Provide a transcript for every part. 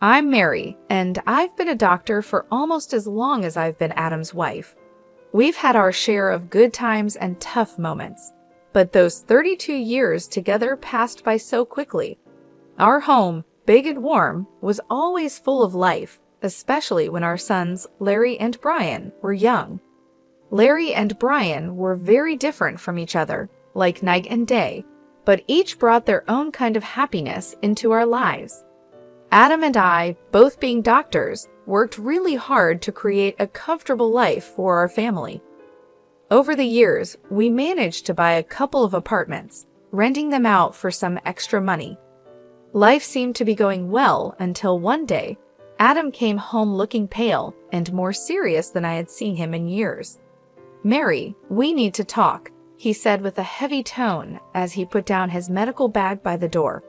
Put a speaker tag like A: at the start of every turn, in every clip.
A: I'm Mary, and I've been a doctor for almost as long as I've been Adam's wife. We've had our share of good times and tough moments, but those 32 years together passed by so quickly. Our home, big and warm, was always full of life, especially when our sons, Larry and Brian, were young. Larry and Brian were very different from each other, like night and day, but each brought their own kind of happiness into our lives. Adam and I, both being doctors, worked really hard to create a comfortable life for our family. Over the years, we managed to buy a couple of apartments, renting them out for some extra money. Life seemed to be going well until one day, Adam came home looking pale and more serious than I had seen him in years. "Mary, we need to talk," he said with a heavy tone as he put down his medical bag by the door.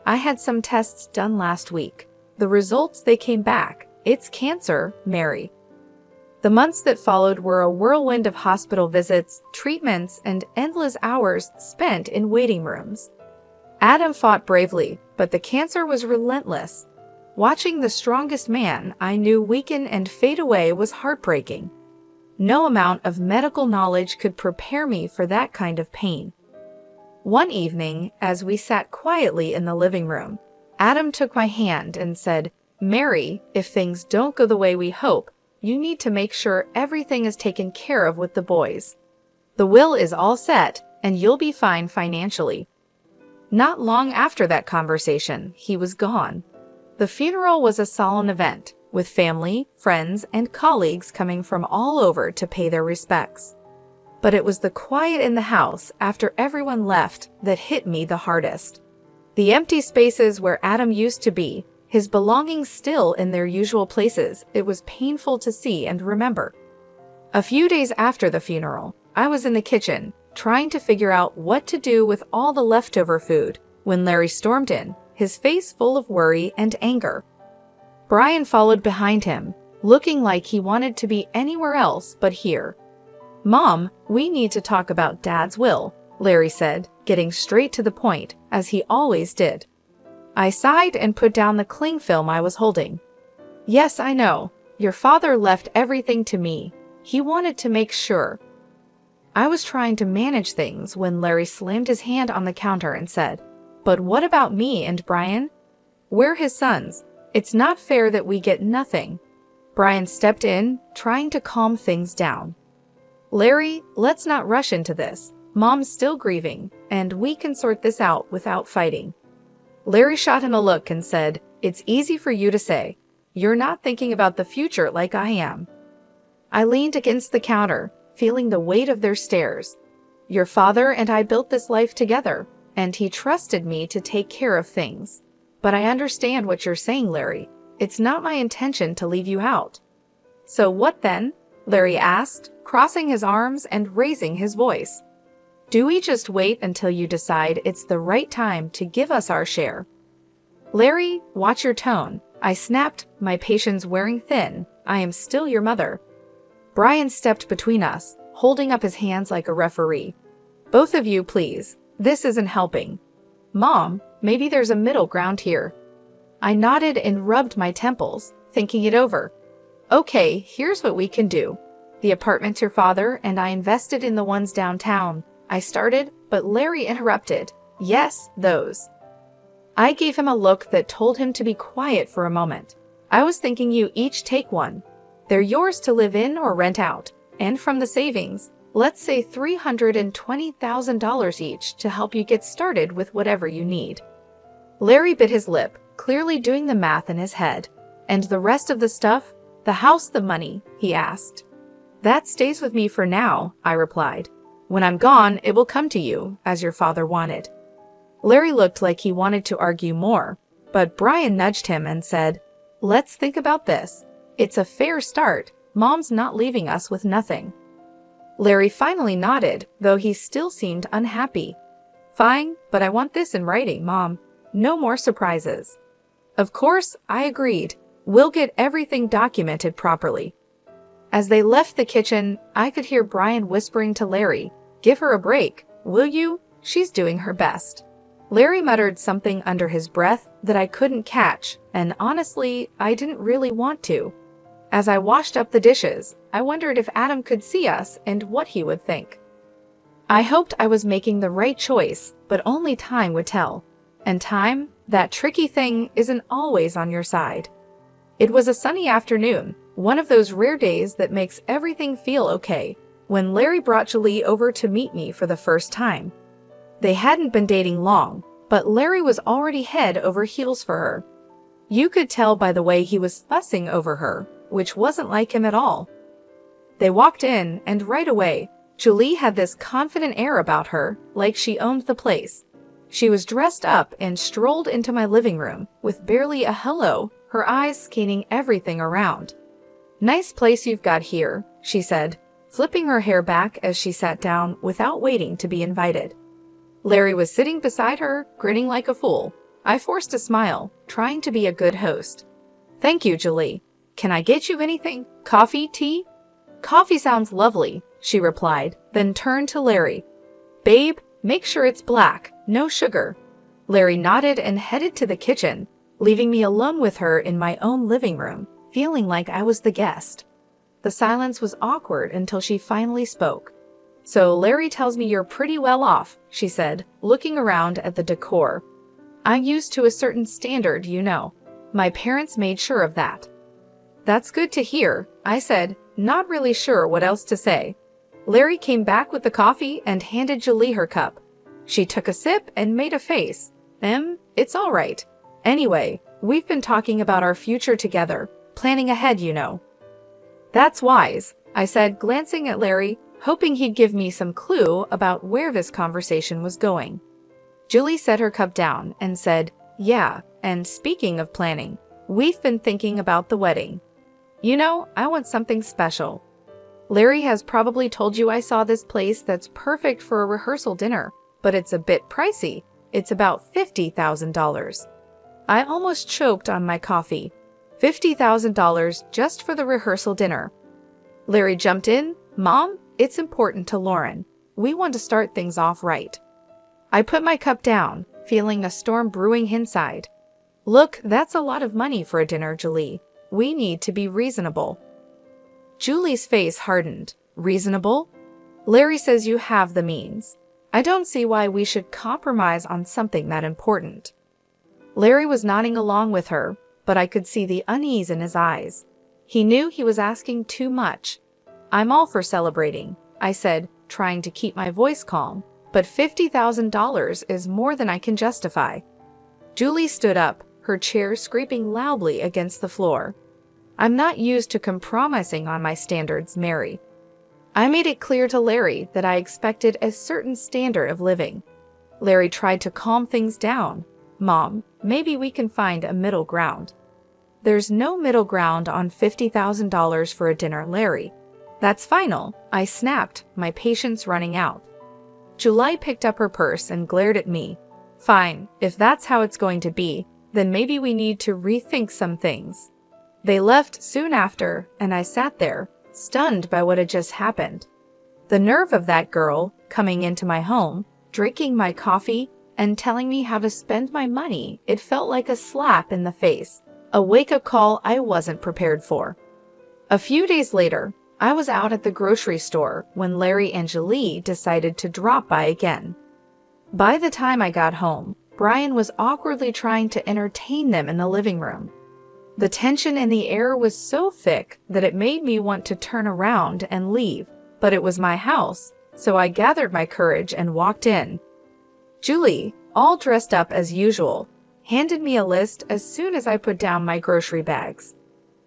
A: "I had some tests done last week. The results, they came back. It's cancer, Mary." The months that followed were a whirlwind of hospital visits, treatments, and endless hours spent in waiting rooms. Adam fought bravely, but the cancer was relentless. Watching the strongest man I knew weaken and fade away was heartbreaking. No amount of medical knowledge could prepare me for that kind of pain. One evening, as we sat quietly in the living room, Adam took my hand and said, "Mary, if things don't go the way we hope, you need to make sure everything is taken care of with the boys. The will is all set, and you'll be fine financially." Not long after that conversation, he was gone. The funeral was a solemn event, with family, friends, and colleagues coming from all over to pay their respects. But it was the quiet in the house after everyone left that hit me the hardest. The empty spaces where Adam used to be, his belongings still in their usual places, it was painful to see and remember. A few days after the funeral, I was in the kitchen, trying to figure out what to do with all the leftover food, when Larry stormed in, his face full of worry and anger. Brian followed behind him, looking like he wanted to be anywhere else but here. "Mom, we need to talk about Dad's will," Larry said, getting straight to the point, as he always did. I sighed and put down the cling film I was holding. "Yes, I know. Your father left everything to me. He wanted to make sure." I was trying to manage things when Larry slammed his hand on the counter and said, "But what about me and Brian? We're his sons. It's not fair that we get nothing." Brian stepped in, trying to calm things down. "Larry, let's not rush into this. Mom's still grieving, and we can sort this out without fighting." Larry shot him a look and said, "It's easy for you to say. You're not thinking about the future like I am." I leaned against the counter, feeling the weight of their stares. "Your father and I built this life together, and he trusted me to take care of things. But I understand what you're saying, Larry. It's not my intention to leave you out." "So what then?" Larry asked, crossing his arms and raising his voice. "Do we just wait until you decide it's the right time to give us our share?" "Larry, watch your tone," I snapped, my patience wearing thin. "I am still your mother." Brian stepped between us, holding up his hands like a referee. "Both of you, please. This isn't helping." "Mom, maybe there's a middle ground here." I nodded and rubbed my temples, thinking it over. "Okay, here's what we can do. The apartments your father and I invested in, the ones downtown," I started, but Larry interrupted. "Yes, those." I gave him a look that told him to be quiet for a moment. "I was thinking you each take one. They're yours to live in or rent out, and from the savings, let's say $320,000 each to help you get started with whatever you need." Larry bit his lip, clearly doing the math in his head. "And the rest of the stuff? The house, the money?" he asked. "That stays with me for now," I replied. "When I'm gone, it will come to you, as your father wanted." Larry looked like he wanted to argue more, but Brian nudged him and said, "Let's think about this. It's a fair start. Mom's not leaving us with nothing." Larry finally nodded, though he still seemed unhappy. "Fine, but I want this in writing, Mom. No more surprises." Of course, I agreed. "We'll get everything documented properly." As they left the kitchen, I could hear Brian whispering to Larry, "Give her a break, will you? She's doing her best." Larry muttered something under his breath that I couldn't catch, and honestly, I didn't really want to. As I washed up the dishes, I wondered if Adam could see us and what he would think. I hoped I was making the right choice, but only time would tell. And time, that tricky thing, isn't always on your side. It was a sunny afternoon, one of those rare days that makes everything feel okay, when Larry brought Julie over to meet me for the first time. They hadn't been dating long, but Larry was already head over heels for her. You could tell by the way he was fussing over her, which wasn't like him at all. They walked in, and right away, Julie had this confident air about her, like she owned the place. She was dressed up and strolled into my living room, with barely a hello, her eyes scanning everything around. "Nice place you've got here," she said, flipping her hair back as she sat down without waiting to be invited. Larry was sitting beside her, grinning like a fool. I forced a smile, trying to be a good host. "Thank you, Julie. Can I get you anything? Coffee, tea?" "Coffee sounds lovely," she replied, then turned to Larry. "Babe, make sure it's black, no sugar." Larry nodded and headed to the kitchen, leaving me alone with her in my own living room, feeling like I was the guest. The silence was awkward until she finally spoke. "So Larry tells me you're pretty well off," she said, looking around at the decor. "I'm used to a certain standard, you know. My parents made sure of that." "That's good to hear," I said, not really sure what else to say. Larry came back with the coffee and handed Julie her cup. She took a sip and made a face. It's all right. Anyway, we've been talking about our future together, planning ahead, you know." "That's wise," I said, glancing at Larry, hoping he'd give me some clue about where this conversation was going. Julie set her cup down and said, "Yeah, and speaking of planning, we've been thinking about the wedding. You know, I want something special. Larry has probably told you I saw this place that's perfect for a rehearsal dinner, but it's a bit pricey. It's about $50,000. I almost choked on my coffee. $50,000 just for the rehearsal dinner. Larry jumped in. "Mom, it's important to Lauren. We want to start things off right." I put my cup down, feeling a storm brewing inside. "Look, that's a lot of money for a dinner, Julie. We need to be reasonable." Julie's face hardened. "Reasonable? Larry says you have the means. I don't see why we should compromise on something that important." Larry was nodding along with her, but I could see the unease in his eyes. He knew he was asking too much. "I'm all for celebrating," I said, trying to keep my voice calm, "but $50,000 is more than I can justify." Julie stood up, her chair scraping loudly against the floor. "I'm not used to compromising on my standards, Mary." I made it clear to Larry that I expected a certain standard of living. Larry tried to calm things down. "Mom, maybe we can find a middle ground." "There's no middle ground on $50,000 for a dinner, Larry. That's final," I snapped, my patience running out. Julie picked up her purse and glared at me. "Fine, if that's how it's going to be, then maybe we need to rethink some things." They left soon after, and I sat there, stunned by what had just happened. The nerve of that girl, coming into my home, drinking my coffee, and telling me how to spend my money, it felt like a slap in the face, a wake-up call I wasn't prepared for. A few days later, I was out at the grocery store when Larry and Julie decided to drop by again. By the time I got home, Brian was awkwardly trying to entertain them in the living room. The tension in the air was so thick that it made me want to turn around and leave, but it was my house, so I gathered my courage and walked in. Julie, all dressed up as usual, handed me a list as soon as I put down my grocery bags.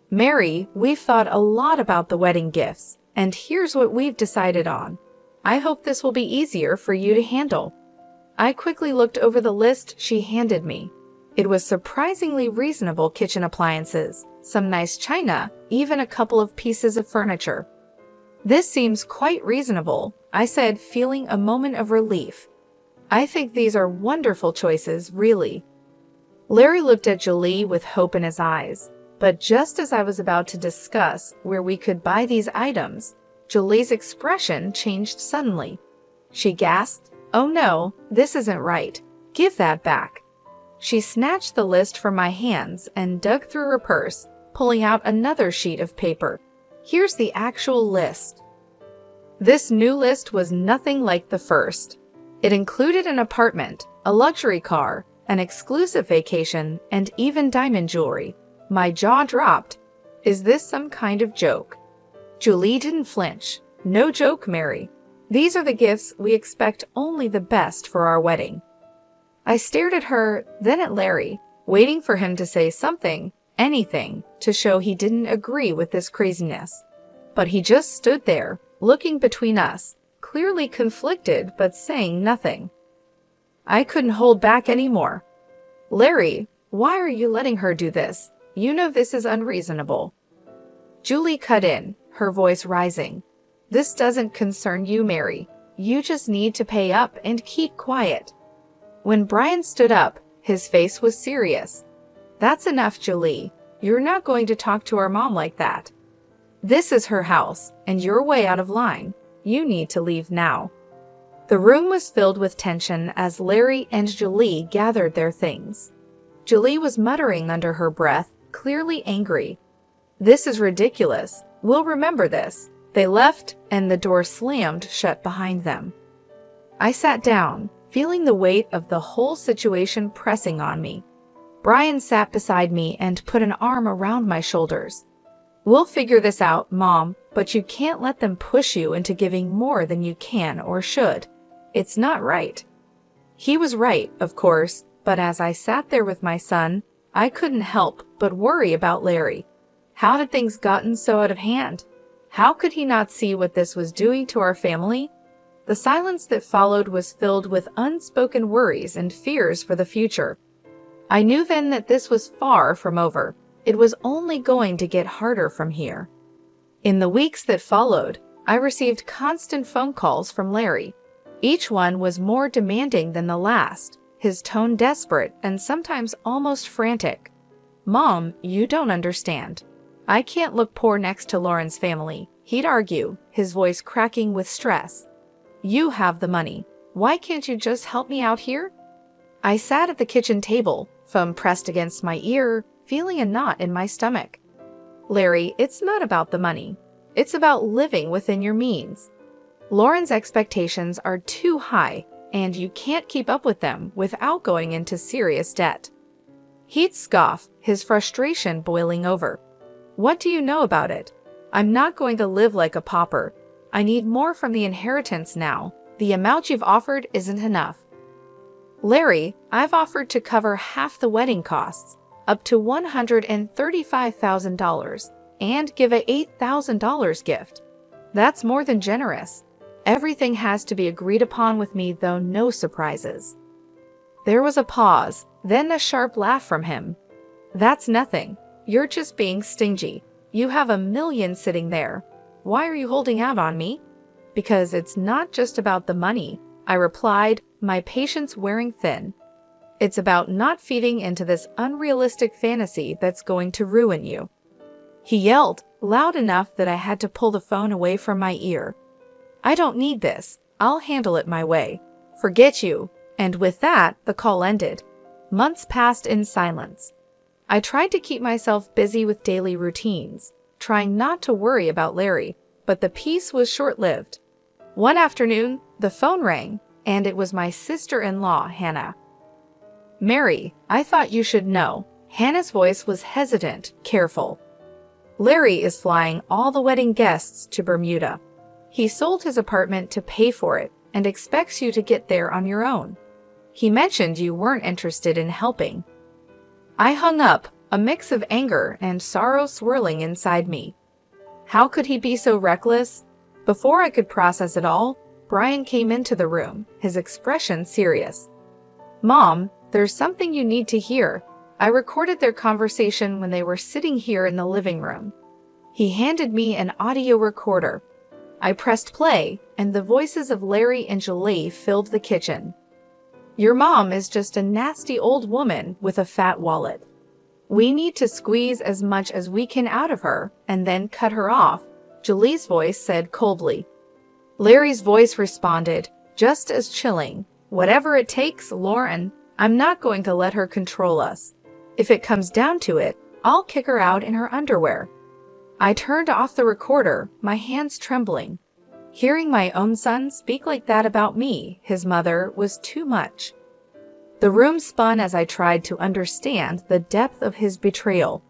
A: "Mary, we've thought a lot about the wedding gifts, and here's what we've decided on. I hope this will be easier for you to handle." I quickly looked over the list she handed me. It was surprisingly reasonable kitchen appliances, some nice china, even a couple of pieces of furniture. "This seems quite reasonable," I said, feeling a moment of relief. "I think these are wonderful choices, really." Larry looked at Julie with hope in his eyes. But just as I was about to discuss where we could buy these items, Julie's expression changed suddenly. She gasped, "Oh no, this isn't right. Give that back." She snatched the list from my hands and dug through her purse, pulling out another sheet of paper. "Here's the actual list." This new list was nothing like the first. It included an apartment, a luxury car, an exclusive vacation, and even diamond jewelry. My jaw dropped. Is this some kind of joke? Julie didn't flinch. "No joke, Mary. These are the gifts we expect only the best for our wedding." I stared at her, then at Larry, waiting for him to say something, anything, to show he didn't agree with this craziness. But he just stood there, looking between us, clearly conflicted but saying nothing. I couldn't hold back anymore. "Larry, why are you letting her do this? You know this is unreasonable." Julie cut in, her voice rising. "This doesn't concern you, Mary. You just need to pay up and keep quiet." When Brian stood up, his face was serious. "That's enough, Julie. You're not going to talk to our mom like that. This is her house, and you're way out of line. You need to leave now." The room was filled with tension as Larry and Julie gathered their things. Julie was muttering under her breath, clearly angry. "This is ridiculous. We'll remember this." They left, and the door slammed shut behind them. I sat down, feeling the weight of the whole situation pressing on me. Brian sat beside me and put an arm around my shoulders. "We'll figure this out, Mom, but you can't let them push you into giving more than you can or should. It's not right." He was right, of course, but as I sat there with my son, I couldn't help but worry about Larry. How had things gotten so out of hand? How could he not see what this was doing to our family? The silence that followed was filled with unspoken worries and fears for the future. I knew then that this was far from over. It was only going to get harder from here. In the weeks that followed, I received constant phone calls from Larry. Each one was more demanding than the last, his tone desperate and sometimes almost frantic. "Mom, you don't understand. I can't look poor next to Lauren's family," he'd argue, his voice cracking with stress. "You have the money. Why can't you just help me out here?" I sat at the kitchen table, phone pressed against my ear, feeling a knot in my stomach. "Larry, it's not about the money. It's about living within your means. Lauren's expectations are too high, and you can't keep up with them without going into serious debt." He'd scoff, his frustration boiling over. "What do you know about it? I'm not going to live like a pauper. I need more from the inheritance now. The amount you've offered isn't enough." "Larry, I've offered to cover half the wedding costs, up to $135,000, and give a $8,000 gift. That's more than generous. Everything has to be agreed upon with me, though, no surprises." There was a pause, then a sharp laugh from him. "That's nothing. You're just being stingy. You have $1 million sitting there. Why are you holding out on me?" "Because it's not just about the money," I replied, my patience wearing thin. "It's about not feeding into this unrealistic fantasy that's going to ruin you." He yelled, loud enough that I had to pull the phone away from my ear. "I don't need this. I'll handle it my way. Forget you." And with that, the call ended. Months passed in silence. I tried to keep myself busy with daily routines, trying not to worry about Larry, but the peace was short-lived. One afternoon, the phone rang, and it was my sister-in-law, Hannah. "Mary, I thought you should know." Hannah's voice was hesitant, careful. "Larry is flying all the wedding guests to Bermuda. He sold his apartment to pay for it and expects you to get there on your own. He mentioned you weren't interested in helping." I hung up, a mix of anger and sorrow swirling inside me. How could he be so reckless? Before I could process it all, Brian came into the room, his expression serious. "Mom, there's something you need to hear." I recorded their conversation when they were sitting here in the living room. He handed me an audio recorder. I pressed play, and the voices of Larry and Julie filled the kitchen. "Your mom is just a nasty old woman with a fat wallet. We need to squeeze as much as we can out of her and then cut her off," Julie's voice said coldly. Larry's voice responded, just as chilling. "Whatever it takes, Lauren." I'm not going to let her control us. If it comes down to it, I'll kick her out in her underwear." I turned off the recorder, my hands trembling. Hearing my own son speak like that about me, his mother, was too much. The room spun as I tried to understand the depth of his betrayal.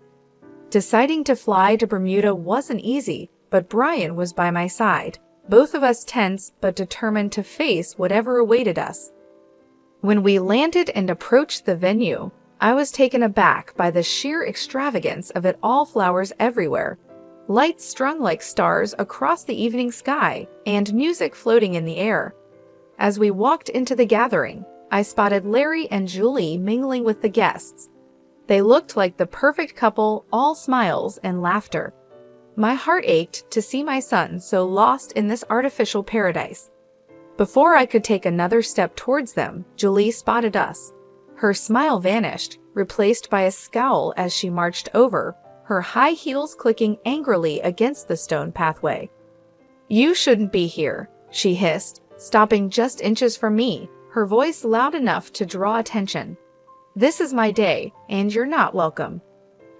A: Deciding to fly to Bermuda wasn't easy, but Brian was by my side, both of us tense but determined to face whatever awaited us. When we landed and approached the venue, I was taken aback by the sheer extravagance of it all. Flowers everywhere, lights strung like stars across the evening sky, and music floating in the air. As we walked into the gathering, I spotted Larry and Julie mingling with the guests. They looked like the perfect couple, all smiles and laughter. My heart ached to see my son so lost in this artificial paradise. Before I could take another step towards them, Julie spotted us. Her smile vanished, replaced by a scowl as she marched over, her high heels clicking angrily against the stone pathway. "You shouldn't be here," she hissed, stopping just inches from me, her voice loud enough to draw attention. "This is my day, and you're not welcome."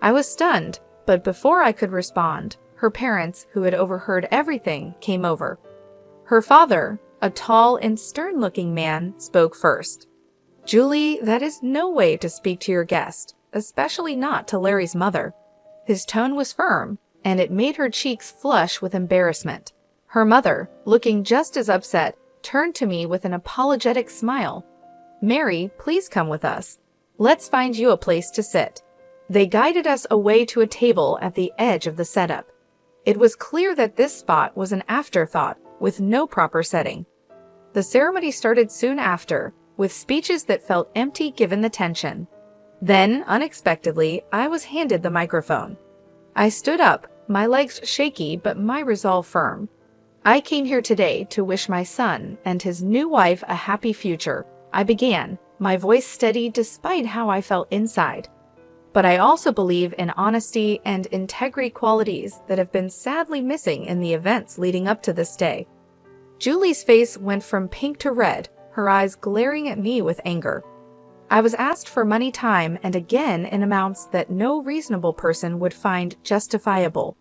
A: I was stunned, but before I could respond, her parents, who had overheard everything, came over. Her father, a tall and stern-looking man, spoke first. "Julie, that is no way to speak to your guest, especially not to Larry's mother." His tone was firm, and it made her cheeks flush with embarrassment. Her mother, looking just as upset, turned to me with an apologetic smile. "Mary, please come with us. Let's find you a place to sit." They guided us away to a table at the edge of the setup. It was clear that this spot was an afterthought, with no proper setting. The ceremony started soon after, with speeches that felt empty given the tension. Then, unexpectedly, I was handed the microphone. I stood up, my legs shaky but my resolve firm. "I came here today to wish my son and his new wife a happy future," I began, my voice steady despite how I felt inside. "But I also believe in honesty and integrity, qualities that have been sadly missing in the events leading up to this day." Julie's face went from pink to red, her eyes glaring at me with anger. I was asked for money, time, and again in amounts that no reasonable person would find justifiable.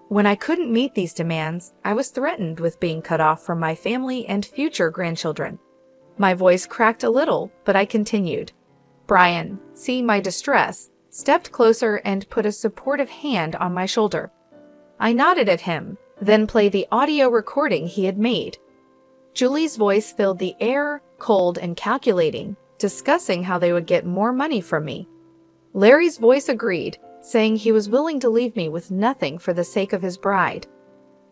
A: When I couldn't meet these demands, I was threatened with being cut off from my family and future grandchildren. My voice cracked a little, but I continued. Brian, seeing my distress, stepped closer and put a supportive hand on my shoulder. I nodded at him, then played the audio recording he had made. Julie's voice filled the air, cold and calculating, discussing how they would get more money from me. Larry's voice agreed, saying he was willing to leave me with nothing for the sake of his bride.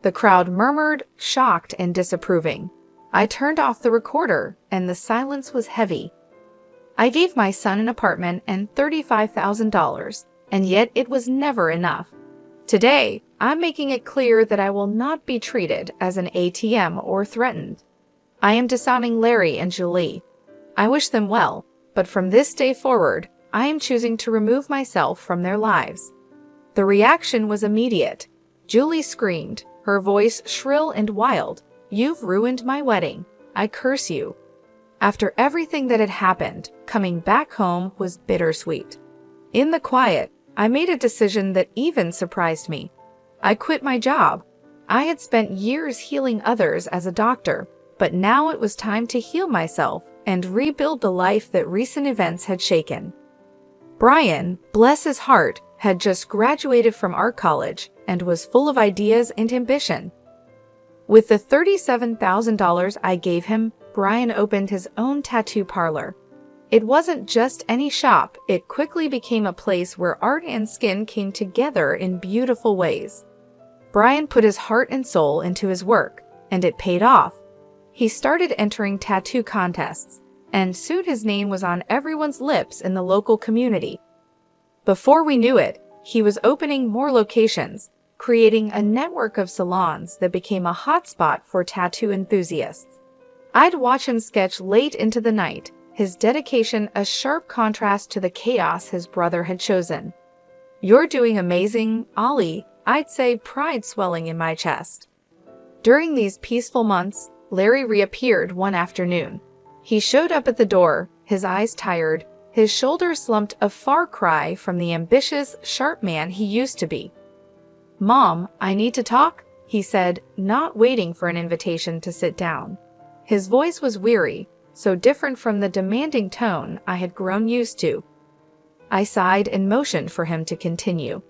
A: The crowd murmured, shocked and disapproving. I turned off the recorder, and the silence was heavy. I gave my son an apartment and $35,000, and yet it was never enough. Today, I'm making it clear that I will not be treated as an ATM or threatened. I am disowning Larry and Julie. I wish them well, but from this day forward, I am choosing to remove myself from their lives. The reaction was immediate. Julie screamed, her voice shrill and wild. "You've ruined my wedding. I curse you." After everything that had happened, coming back home was bittersweet. In the quiet, I made a decision that even surprised me. I quit my job. I had spent years healing others as a doctor, but now it was time to heal myself and rebuild the life that recent events had shaken. Brian, bless his heart, had just graduated from art college and was full of ideas and ambition. With the $37,000 I gave him, Brian opened his own tattoo parlor. It wasn't just any shop, it quickly became a place where art and skin came together in beautiful ways. Brian put his heart and soul into his work, and it paid off. He started entering tattoo contests, and soon his name was on everyone's lips in the local community. Before we knew it, he was opening more locations, creating a network of salons that became a hotspot for tattoo enthusiasts. I'd watch him sketch late into the night, his dedication a sharp contrast to the chaos his brother had chosen. "You're doing amazing, Ollie," I'd say, pride swelling in my chest. During these peaceful months, Larry reappeared one afternoon. He showed up at the door, his eyes tired, his shoulders slumped, a far cry from the ambitious, sharp man he used to be. "Mom, I need to talk," he said, not waiting for an invitation to sit down. His voice was weary, so different from the demanding tone I had grown used to. I sighed and motioned for him to continue.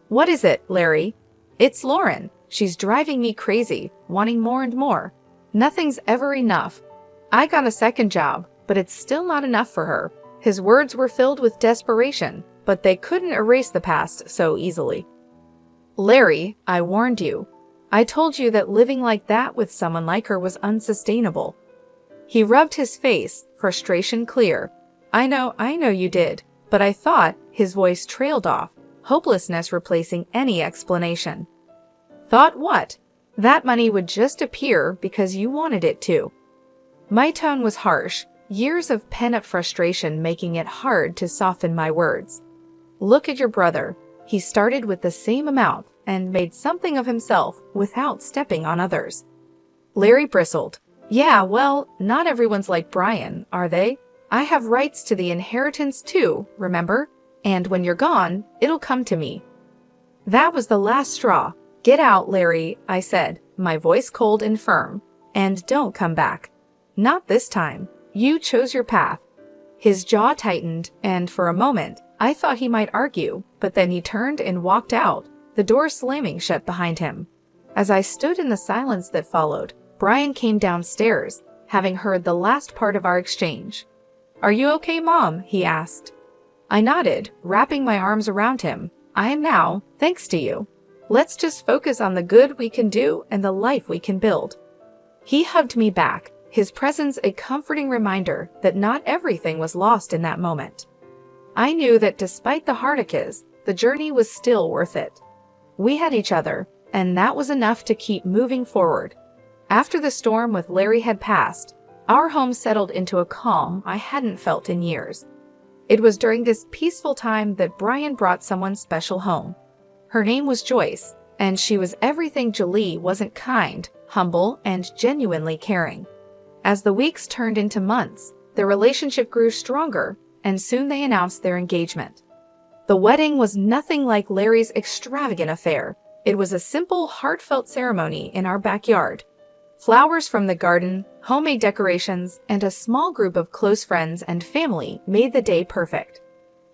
A: "What is it, Larry?" "It's Lauren. She's driving me crazy, wanting more and more. Nothing's ever enough. I got a second job, but it's still not enough for her." His words were filled with desperation, but they couldn't erase the past so easily. "Larry, I warned you. I told you that living like that with someone like her was unsustainable." He rubbed his face, frustration clear. I know you did, but I thought," his voice trailed off, hopelessness replacing any explanation. "Thought what?" "That money would just appear because you wanted it to." My tone was harsh, years of pent-up frustration making it hard to soften my words. "Look at your brother. He started with the same amount and made something of himself without stepping on others." Larry bristled. "Yeah, well, not everyone's like Brian, are they? I have rights to the inheritance too, remember? And when you're gone, it'll come to me." That was the last straw. "Get out, Larry," I said, my voice cold and firm. "And don't come back. Not this time. You chose your path." His jaw tightened, and for a moment, I thought he might argue, but then he turned and walked out, the door slamming shut behind him. As I stood in the silence that followed, Brian came downstairs, having heard the last part of our exchange. "Are you okay, Mom?" he asked. I nodded, wrapping my arms around him. "I am now, thanks to you. Let's just focus on the good we can do and the life we can build." He hugged me back, his presence a comforting reminder that not everything was lost in that moment. I knew that despite the heartaches, the journey was still worth it. We had each other, and that was enough to keep moving forward. After the storm with Larry had passed, our home settled into a calm I hadn't felt in years. It was during this peaceful time that Brian brought someone special home. Her name was Joyce, and she was everything Julie wasn't: kind, humble, and genuinely caring. As the weeks turned into months, their relationship grew stronger, and soon they announced their engagement. The wedding was nothing like Larry's extravagant affair. It was a simple, heartfelt ceremony in our backyard. Flowers from the garden, homemade decorations, and a small group of close friends and family made the day perfect.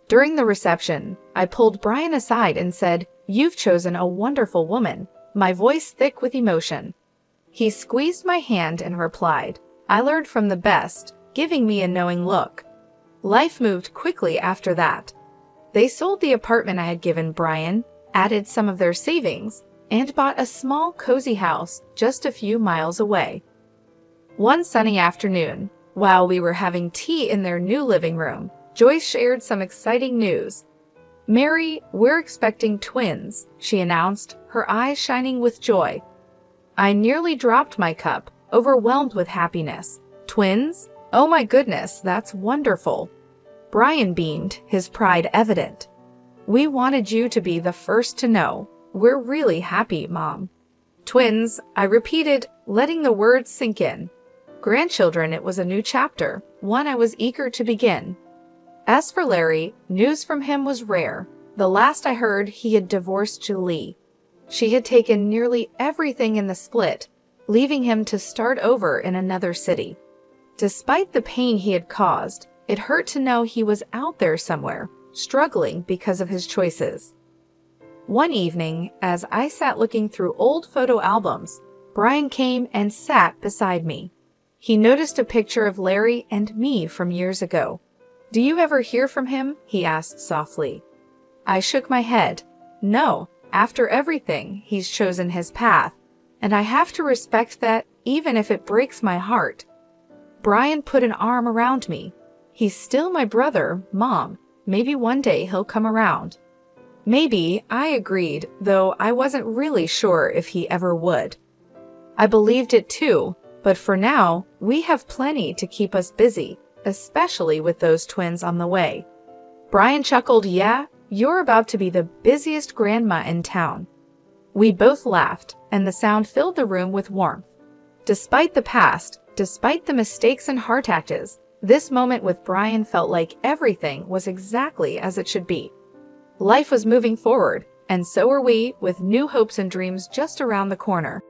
A: During the reception, I pulled Brian aside and said, "You've chosen a wonderful woman," my voice thick with emotion. He squeezed my hand and replied, "I learned from the best," giving me a knowing look. Life moved quickly after that. They sold the apartment I had given Brian, added some of their savings, and bought a small, cozy house just a few miles away. One sunny afternoon, while we were having tea in their new living room, Joyce shared some exciting news. "Mary, we're expecting twins," she announced, her eyes shining with joy. I nearly dropped my cup, overwhelmed with happiness. "Twins? Oh my goodness, that's wonderful." Brian beamed, his pride evident. "We wanted you to be the first to know. We're really happy, Mom." "Twins," I repeated, letting the words sink in. Grandchildren, it was a new chapter, one I was eager to begin. As for Larry, news from him was rare. The last I heard, he had divorced Julie. She had taken nearly everything in the split, leaving him to start over in another city. Despite the pain he had caused, it hurt to know he was out there somewhere, struggling because of his choices. One evening, as I sat looking through old photo albums, Brian came and sat beside me. He noticed a picture of Larry and me from years ago. "Do you ever hear from him?" he asked softly. I shook my head. "No, after everything, he's chosen his path, and I have to respect that, even if it breaks my heart." Brian put an arm around me. "He's still my brother, Mom. Maybe one day he'll come around." Maybe, I agreed, though I wasn't really sure if he ever would. I believed it too, but for now, we have plenty to keep us busy, especially with those twins on the way. Brian chuckled. "Yeah, you're about to be the busiest grandma in town." We both laughed, and the sound filled the room with warmth. Despite the past, despite the mistakes and heartaches, This moment with Brian felt like everything was exactly as it should be. Life was moving forward, and so were we, with new hopes and dreams just around the corner.